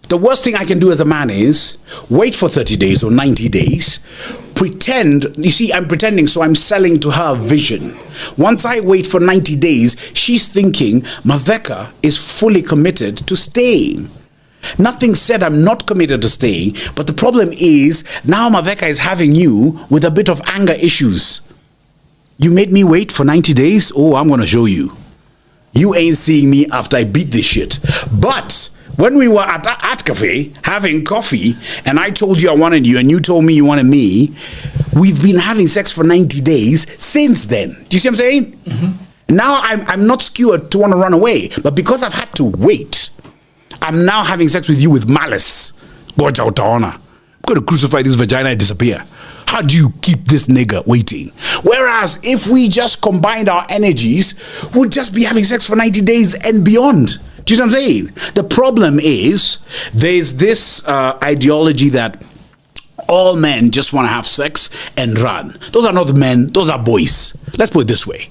The worst thing I can do as a man is wait for 30 days or 90 days, pretend. You see, I'm pretending, so I'm selling to her vision. Once I wait for 90 days, she's thinking Maveka is fully committed to staying. Nothing said I'm not committed to staying, but the problem is now Maveka is having you with a bit of anger issues. You made me wait for 90 days? Oh, I'm going to show you. You ain't seeing me after I beat this shit. But when we were at Art Cafe having coffee and I told you I wanted you and you told me you wanted me, we've been having sex for 90 days since then. Do you see what I'm saying? Mm-hmm. Now I'm not skewered to want to run away, but because I've had to wait, I'm now having sex with you with malice. I'm going to crucify this vagina and disappear. How do you keep this nigga waiting? Whereas if we just combined our energies, we'd just be having sex for 90 days and beyond. Do you know what I'm saying? The problem is there's this ideology that all men just want to have sex and run. Those are not men, those are boys. Let's put it this way.